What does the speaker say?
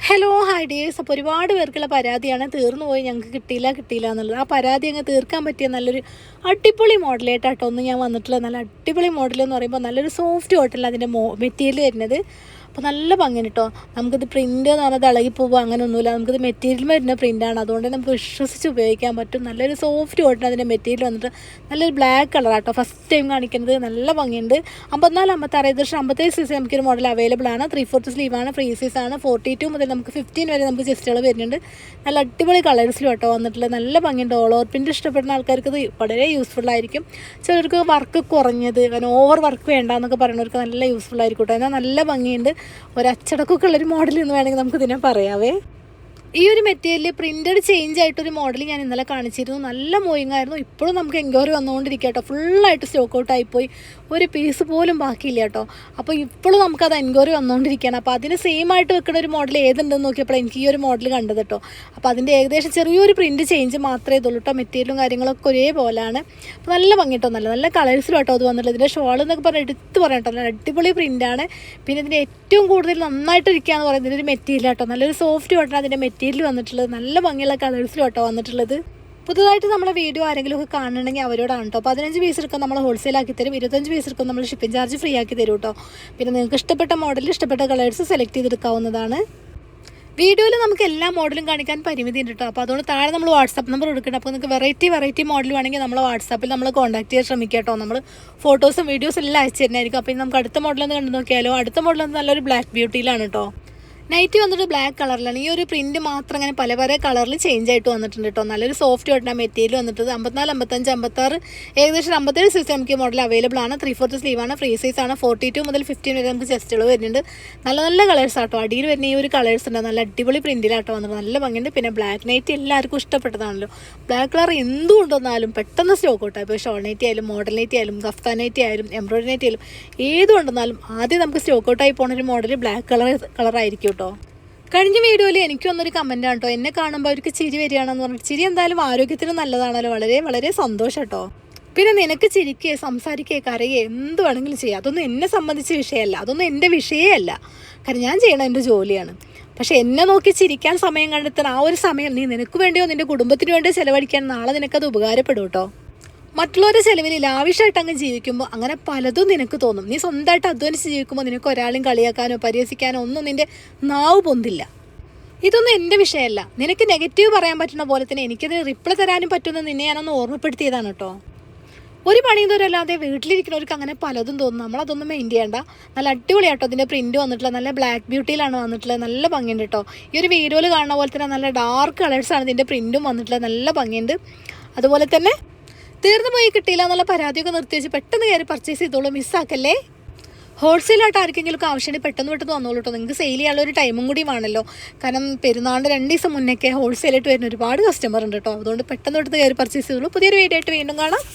Hello hi dears. അപ്പോൾ ഒരുപാട് പേർക്കുള്ള പരാതിയാണ് തീർന്നു പോയി, ഞങ്ങൾക്ക് കിട്ടിയില്ല എന്നുള്ളത്. ആ പരാതി അങ്ങ് തീർക്കാൻ പറ്റിയ നല്ലൊരു അടിപൊളി മോഡലായിട്ടാട്ടോ ഒന്ന് ഞാൻ വന്നിട്ടുള്ളത്. നല്ല അടിപൊളി മോഡൽ എന്ന് പറയുമ്പോൾ നല്ലൊരു സോഫ്റ്റ് കോട്ടണിൽ അതിൻ്റെ മെറ്റീരിയൽ വരുന്നത്. അപ്പോൾ നല്ല ഭംഗിയാണ് കേട്ടോ. നമുക്കിത് പ്രിൻ്റ് എന്ന് പറഞ്ഞാൽ ഇളകി പോകുക അങ്ങനെയൊന്നുമില്ല. നമുക്കിത് മെറ്റീരിയൽ വരുന്ന പ്രിൻ്റാണ്, അതുകൊണ്ട് നമുക്ക് വിശ്വസിച്ച് ഉപയോഗിക്കാൻ പറ്റും. നല്ലൊരു സോഫ്റ്റ് കോട്ടൺ അതിൻ്റെ മെറ്റീരിയൽ വന്നിട്ട് നല്ലൊരു ബ്ലാക്ക് കളറാട്ടോ ഫസ്റ്റ് ടൈം കാണിക്കുന്നത്. നല്ല ഭംഗിയുണ്ട്. 54, 56, ഏകദേശം 57 സൈസ് നമുക്കൊരു മോഡൽ അവൈലബിൾ ആണ്. 3/4 സ്ലീവാണ്, ഫ്രീ സൈസ് ആണ്. 42 മുതൽ നമുക്ക് 15 വരെ നമുക്ക് ചെസ്റ്റുകൾ വരുന്നുണ്ട്. നല്ല അടിപൊളി കളേഴ്സിലും കേട്ടോ വന്നിട്ടുള്ളത്. നല്ല ഭംഗിയുണ്ട്. ഓൾ ഓവർ പ്രിൻ്റ് ഇഷ്ടപ്പെടുന്ന ആൾക്കാർക്ക് ഇത് വളരെ യൂസ്ഫുൾ ആയിരിക്കും. ചിലർക്ക് വർക്ക് കുറഞ്ഞത്, കാരണം ഓവർ വർക്ക് വേണ്ടാന്നൊക്കെ പറയുന്നവർക്ക് നല്ല യൂസ്ഫുൾ ആയിരിക്കും കേട്ടോ. എന്നാൽ നല്ല ഭംഗിയുണ്ട്. ഒരു അച്ചടക്കമൊക്കെ ഉള്ളൊരു മോഡൽ എന്ന് വേണമെങ്കിൽ നമുക്ക് ഇതിനെ പറയാവേ. ഈ ഒരു മെറ്റീരിയൽ പ്രിൻറ്റഡ് ചേഞ്ച് ആയിട്ടൊരു മോഡൽ ഞാൻ ഇന്നലെ കാണിച്ചിരുന്നു. നല്ല മൂവിങ് ആയിരുന്നു. ഇപ്പോഴും നമുക്ക് എൻക്വയറി വന്നുകൊണ്ടിരിക്കുക കേട്ടോ. ഫുള്ളായിട്ട് സ്റ്റോക്ക് ഔട്ട് ആയിപ്പോയി, ഒരു പീസ് പോലും ബാക്കിയില്ല കേട്ടോ. അപ്പോൾ ഇപ്പോഴും നമുക്കത് എൻക്വയറി വന്നുകൊണ്ടിരിക്കുകയാണ്. അപ്പോൾ അതിന് സെയിം ആയിട്ട് വെക്കുന്ന ഒരു മോഡൽ ഏതുണ്ടെന്ന് നോക്കിയപ്പോൾ എനിക്ക് ഈ ഒരു മോഡൽ കണ്ടത് കേട്ടോ. അപ്പോൾ അതിൻ്റെ ഏകദേശം ചെറിയൊരു പ്രിൻറ്റ് ചേഞ്ച് മാത്രമേ ഇതുള്ളൂ കേട്ടോ. മെറ്റീരിയലും കാര്യങ്ങളൊക്കെ ഒരേപോലെയാണ്. അപ്പോൾ നല്ല ഭംഗി കേട്ടോ. നല്ല നല്ല കളേഴ്സിലും കേട്ടോ അത് വന്നിട്ടുള്ളത്. ഇതിൻ്റെ ഷോൾ എന്നൊക്കെ പറഞ്ഞാൽ എടുത്ത് പറയാം കേട്ടോ. നല്ല അടിപൊളി പ്രിൻ്റാണ്. പിന്നെ ഇതിൻ്റെ ഏറ്റവും കൂടുതൽ നന്നായിട്ടിരിക്കുക എന്ന് പറയുന്നത് ഇതിൻ്റെ മെറ്റീരിയൽ കേട്ടോ. നല്ലൊരു സോഫ്റ്റ് കോട്ടൺ അതിൻ്റെ മെറ്റീരിയൽ വന്നിട്ടുള്ളത്. നല്ല ഭംഗിയുള്ള കളേഴ്സിലും കേട്ടോ വന്നിട്ടുള്ളത്. പുതുതായിട്ട് നമ്മളെ വീഡിയോ ആരെങ്കിലും ഒക്കെ കാണണമെങ്കിൽ അവരോടാണ് കേട്ടോ. 15 പീസ് എടുക്കാൻ നമ്മൾ ഹോൾസെയിൽ ആക്കി തരും. 25 പീസ് എടുക്കാൻ നമ്മൾ ഷിപ്പിംഗ് ചാർജ് ഫ്രീ ആക്കി തരും കേട്ടോ. പിന്നെ നിങ്ങൾക്ക് ഇഷ്ടപ്പെട്ട മോഡൽ, ഇഷ്ടപ്പെട്ട കളേഴ്സ് സെലക്ട് ചെയ്തെടുക്കാവുന്നതാണ്. വീഡിയോയിൽ നമുക്ക് എല്ലാ മോഡലും കാണിക്കാൻ പരിമിതി ഉണ്ട് കേട്ടോ. അപ്പോൾ അതുകൊണ്ട് താഴെ നമ്മൾ വാട്സാപ്പ് നമ്പർ കൊടുക്കണം. അപ്പോൾ നിങ്ങൾക്ക് വെറൈറ്റി മോഡൽ വേണമെങ്കിൽ നമ്മൾ വാട്സാപ്പിൽ നമ്മൾ കോൺടാക്ട് ചെയ്യാൻ ശ്രമിക്കുക കേട്ടോ. നമ്മൾ ഫോട്ടോസും വീഡിയോസും എല്ലാം അയച്ചു തരുന്നതായിരിക്കും. അപ്പോൾ നമുക്ക് അടുത്ത മോഡലൊന്ന് കണ്ടു നോക്കിയാലോ. അടുത്ത മോഡലൊന്ന് നല്ലൊരു ബ്ലാക്ക് ബ്യൂട്ടിയിലാണ് കേട്ടോ. നൈറ്റി വന്നിട്ട് ബ്ലാക്ക് കളറിലാണ്. ഈ ഒരു പ്രിൻറ്റ് മാത്രം അങ്ങനെ പല പല കളറിൽ ചേഞ്ച് ആയിട്ട് വന്നിട്ടുണ്ട് കേട്ടോ. നല്ലൊരു സോഫ്റ്റ് ആയിട്ട് മെറ്റീരിയൽ വന്നിട്ട് 54, 55, 56, ഏകദേശം 57 സൈസ് നമുക്ക് മോഡൽ അവൈലബിൾ ആണ്. 3/4 സ്ലീവാണ്, ഫ്രീ സൈസ് ആണ്. 42 മുതൽ 15 വരെ നമുക്ക് ചെസ്റ്റുകൾ വരുന്നുണ്ട്. നല്ല നല്ല കളേഴ്സ് ആട്ടോ. അടിയിൽ വരുന്ന ഈ ഒരു കളേഴ്സ് ഉണ്ട്. നല്ല അടിപൊളി പ്രിൻറ്റിലാട്ടോ വന്നിട്ട് നല്ല ഭംഗിയുണ്ട്. പിന്നെ ബ്ലാക്ക് നൈറ്റി എല്ലാവർക്കും ഇഷ്ടപ്പെട്ടതാണല്ലോ. ബ്ലാക്ക് കളർ എന്തുകൊണ്ടുവന്നാലും പെട്ടെന്ന് സ്റ്റോക്ക് ഔട്ടോ. ഇപ്പോൾ ഷോൾ നൈറ്റി ആയാലും, മോഡൽ നൈറ്റി ആയാലും, കഫ്താൻ നൈറ്റി ആയാലും, എംബ്രോയിഡറി നൈറ്റി ആയാലും ഏതുകൊണ്ടെന്നാലും ആദ്യം നമുക്ക് സ്റ്റോക്ക് ഔട്ടായി പോകുന്ന ഒരു മോഡൽ ബ്ലാക്ക് കളറായിരിക്കും കേട്ടോ. കഴിഞ്ഞ വീഡിയോയിൽ എനിക്ക് വന്നൊരു കമൻറ്റാണ് കേട്ടോ. എന്നെ കാണുമ്പോൾ അവർക്ക് ചിരി വരികയാണെന്ന് പറഞ്ഞിട്ട്. ചിരി എന്തായാലും ആരോഗ്യത്തിന് നല്ലതാണല്ലോ. വളരെ വളരെ സന്തോഷം കേട്ടോ. പിന്നെ നിനക്ക് ചിരിക്കുകയോ സംസാരിക്കുകയോ കരയുകയോ എന്ത് വേണമെങ്കിലും ചെയ്യാം. അതൊന്നും എന്നെ സംബന്ധിച്ച വിഷയമല്ല, അതൊന്നും എൻ്റെ വിഷയമല്ല. കാരണം ഞാൻ ചെയ്യണം എൻ്റെ ജോലിയാണ്. പക്ഷേ എന്നെ നോക്കി ചിരിക്കാൻ സമയം കണ്ടെത്താൻ ആ ഒരു സമയം നീ നിനക്ക് വേണ്ടിയോ നിൻ്റെ കുടുംബത്തിന് വേണ്ടിയോ ചിലവഴിക്കാൻ നാളെ നിനക്കത് ഉപകാരപ്പെടും കേട്ടോ. മറ്റുള്ളവരുടെ ചിലവിൽ ലാവിഷായിട്ട് അങ്ങ് ജീവിക്കുമ്പോൾ അങ്ങനെ പലതും നിനക്ക് തോന്നും. നീ സ്വന്തമായിട്ട് അധ്വാനിച്ച് ജീവിക്കുമ്പോൾ നിനക്ക് ഒരാളും കളിയാക്കാനോ പരിഹസിക്കാനോ ഒന്നും നിൻ്റെ നാവ് പൊന്തില്ല. ഇതൊന്നും എൻ്റെ വിഷയമല്ല. നിനക്ക് നെഗറ്റീവ് പറയാൻ പറ്റുന്ന പോലെ തന്നെ എനിക്കത് റിപ്ലൈ തരാനും പറ്റുമെന്ന് നിന്നെ ഞാനൊന്ന് ഓർമ്മപ്പെടുത്തിയതാണ് കേട്ടോ. ഒരു പണിയും ദൂരമല്ലാതെ വീട്ടിലിരിക്കുന്നവർക്ക് അങ്ങനെ പലതും തോന്നും. നമ്മളതൊന്നും മെയിൻ ചെയ്യേണ്ട. നല്ല അടിപൊളിയാട്ടോ അതിൻ്റെ പ്രിൻറ്റ് വന്നിട്ടുള്ളത്. നല്ല ബ്ലാക്ക് ബ്യൂട്ടിയിലാണ് വന്നിട്ടുള്ളത്. നല്ല ഭംഗിയുണ്ട് കേട്ടോ. ഈ ഒരു വീഡിയോയിൽ കാണുന്ന പോലെ തന്നെ നല്ല ഡാർക്ക് കളേഴ്സാണ് ഇതിൻ്റെ പ്രിൻറ്റും വന്നിട്ടുള്ളത്. നല്ല ഭംഗിയുണ്ട്. അതുപോലെ തന്നെ തീർന്നു പോയി കിട്ടിയില്ല എന്നുള്ള പരാതിയൊക്കെ നിർത്തി വെച്ച് പെട്ടെന്ന് കയറി പർച്ചേസ് ചെയ്തോളൂ. മിസ്സാക്കല്ലേ. ഹോൾസെയിലായിട്ട് ആർക്കെങ്കിലും ആവശ്യമുണ്ടെങ്കിൽ പെട്ടെന്ന് വന്നോളൂ കേട്ടോ. നിങ്ങൾക്ക് സെയിൽ ചെയ്യാനുള്ള ഒരു ടൈമും കൂടി വേണമല്ലോ. കാരണം പെരുന്നാളിൻ്റെ 2 ദിവസം മുന്നേക്കെ ഹോൾസെയിലായിട്ട് വരുന്ന ഒരുപാട് കസ്റ്റമർ ഉണ്ട് കേട്ടോ. അതുകൊണ്ട് പെട്ടെന്ന് കയറി പർച്ചേസ് ചെയ്തോളൂ. പുതിയൊരു വീഡിയോ ആയിട്ട് വീണ്ടും കാണാം.